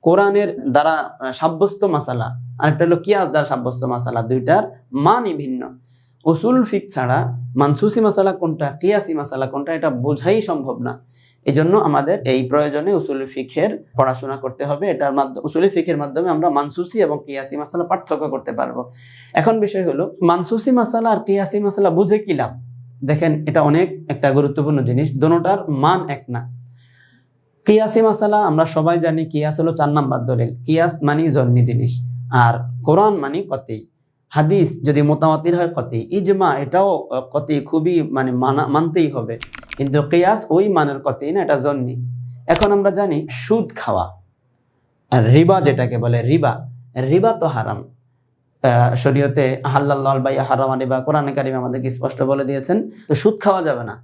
কোরআনের দ্বারা সাব্যস্ত মাসালা আর একটা হলো কিয়াস দ্বারা সাব্যস্ত মাসালা, দুইটার মানই ভিন্ন। উসুল ফিক ছাড়া মানসুসি মাসালা কোনটা, কিয়াসি মাসালা কোনটা, এটা বোঝাই সম্ভব না। এই জন্য আমাদের এই প্রয়োজনে উসুল ফিকের পড়াশোনা করতে হবে। এটার মাধ্যমে উসুল ফিকের মাধ্যমে আমরা মানসুসি এবং কিয়াসি মাসালা পার্থক্য করতে পারবো। এখন বিষয় হলো মানসুসি মাসালা আর কিয়াসি মাসালা বুঝে কি লাভ। দেখেন এটা অনেক একটা গুরুত্বপূর্ণ জিনিস, দোনোটার মান এক না। কিয়াসি মাসালা আমরা সবাই জানি, কিয়াস হলো 4 নাম্বার দলিল, কিয়াস মানে জন্নি জিনিস, আর কোরআন মানে কতই, হাদিস যদি মোতাওয়াতির হয় কতই, ইজমা এটাও কতই খুবই মানে মানতেই হবে। কিন্তু কিয়াস ওই মানের কতই না, এটা জন্নি। এখন আমরা জানি সুদ খাওয়া আর রিবা, যেটাকে বলে রিবা, রিবা তো হারাম। শরীয়তে হালাল বা হারাম রিবা কোরআনে কারিমে আমাদেরকে স্পষ্ট বলে দিয়েছেন, তো সুদ খাওয়া যাবে না।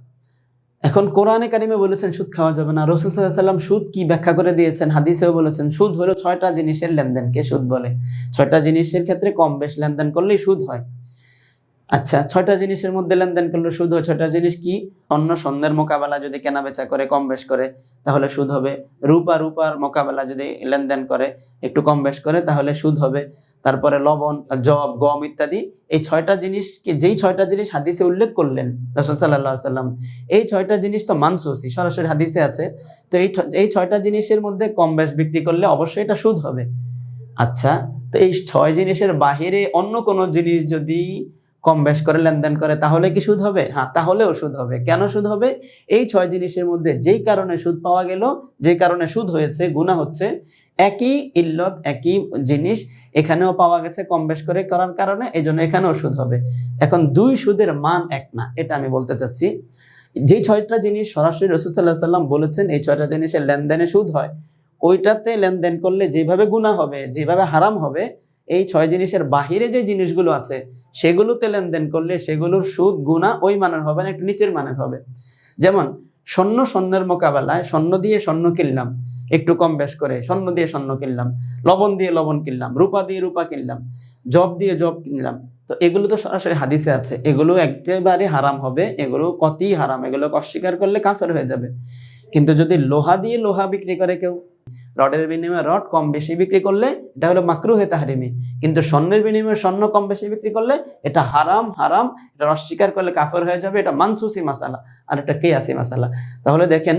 এখন কোরআনে কারিমে বলেছেন সুদ খাওয়া যাবে না, রাসূল সাল্লাল্লাহু আলাইহি ওয়াসাল্লাম সুদ কি ব্যাখ্যা করে দিয়েছেন, হাদিসেও বলেছেন সুদ হলো 6টা জিনিসের লেনদেনকে সুদ বলে। 6টা জিনিসের ক্ষেত্রে কম বেশ লেনদেন করলেই সুদ হয়। আচ্ছা, 6টা জিনিসের মধ্যে লেনদেন করলে সুদ হয়। 6টা জিনিস কি? স্বর্ণের মোকাবেলা যদি কেনা বেচা করে কম বেশ করে তাহলে সুদ হবে। রূপার মোকাবেলা যদি লেনদেন করে একটু কম বেশ করে তাহলে সুদ হবে। তারপরে লবণ, জব, গম ইত্যাদি, এই 6টা জিনিস যেই 6টা জিনিস হাদিসে উল্লেখ করলেন রাসূল সাল্লাল্লাহু আলাইহি ওয়াসাল্লাম, এই 6টা জিনিস তো মানসুসি, সরাসরি হাদিসে আছে। তো এই 6টা জিনিসের মধ্যে কম বেশ বিক্রি করলে অবশ্যই এটা সুদ হবে। আচ্ছা, তো এই 6 জিনিসের বাহিরে অন্য কোনো জিনিস যদি কম বেশ করে লেনদেন করে তাহলে কি সুদ হবে? হ্যাঁ, তাহলেও সুদ হবে। কেন সুদ হবে? এই 6 জিনিসের মধ্যে যেই কারণে সুদ পাওয়া গেল, যেই কারণে সুদ হয়েছে, গুনাহ হচ্ছে, একই ইল্লত, একই জিনিস এখানেও পাওয়া গেছে কম বেশ করে করার কারণে, এই জন্য এখানেও সুদ হবে। এখন দুই সুদের মান এক না, এটা আমি বলতে চাচ্ছি। যেই 6টা জিনিস সরাসরি রাসূল সাল্লাল্লাহু আলাইহি ওয়াসাল্লাম বলেছেন এই 6টা জিনিসের লেনদেনে সুদ হয়, ওইটাতে লেনদেন করলে যেভাবে গুনাহ হবে, যেভাবে হারাম হবে, এই 6 জিনিসের বাহিরে যে জিনিসগুলো আছে সেগুলোতে লেনদেন করলে সেগুলোর সুদ গুনাহ ওই মানের হবে না, একটু নিচের মানের হবে। যেমন স্বর্ণের মোকাবেলায় স্বর্ণ দিয়ে স্বর্ণ কিনলাম একটু কম বেশ করে, স্বর্ণ দিয়ে স্বর্ণ কিনলাম, লবণ দিয়ে লবণ কিনলাম, রূপা দিয়ে রূপা কিনলাম, জব দিয়ে জব কিনলাম, তো এগুলো তো সরাসরি হাদিসে আছে, এগুলো একেবারে হারাম হবে, এগুলো কতই হারাম, এগুলো অস্বীকার করলে কাফের হয়ে যাবে। কিন্তু যদি লোহা দিয়ে লোহা বিক্রি করে কেউ, রডের বিনিময়ে রড কম বেশি বিক্রি করলে এটা হলো মাকরুহে তাহরিমি, কিন্তু স্বর্ণের বিনিময়ে স্বর্ণ কম বেশি বিক্রি করলে এটা হারাম, এটা অস্বীকার করলে কাফের হয়ে যাবে। এটা মানসুসি মাসালা আর এটা কিয়াসি মাসালা। তাহলে দেখেন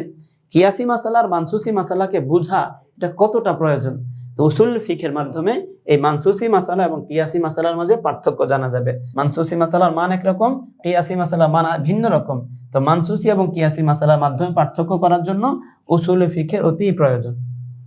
কিয়াসি মাসালা আর মানসুসি মাসালাকে বোঝা এটা কতটা প্রয়োজন। তো উসুল ফিকের মাধ্যমে এই মানসুসি মাসালা এবং কিয়াসি মাসালার মাঝে পার্থক্য জানা যাবে। মানসুসি মাসালার মান একরকম, কিয়াসি মাসালার মান ভিন্ন রকম। তো মানসুসি এবং কিয়াসি মাসালার মাধ্যমে পার্থক্য করার জন্য উসুল ফিকের অতি প্রয়োজন।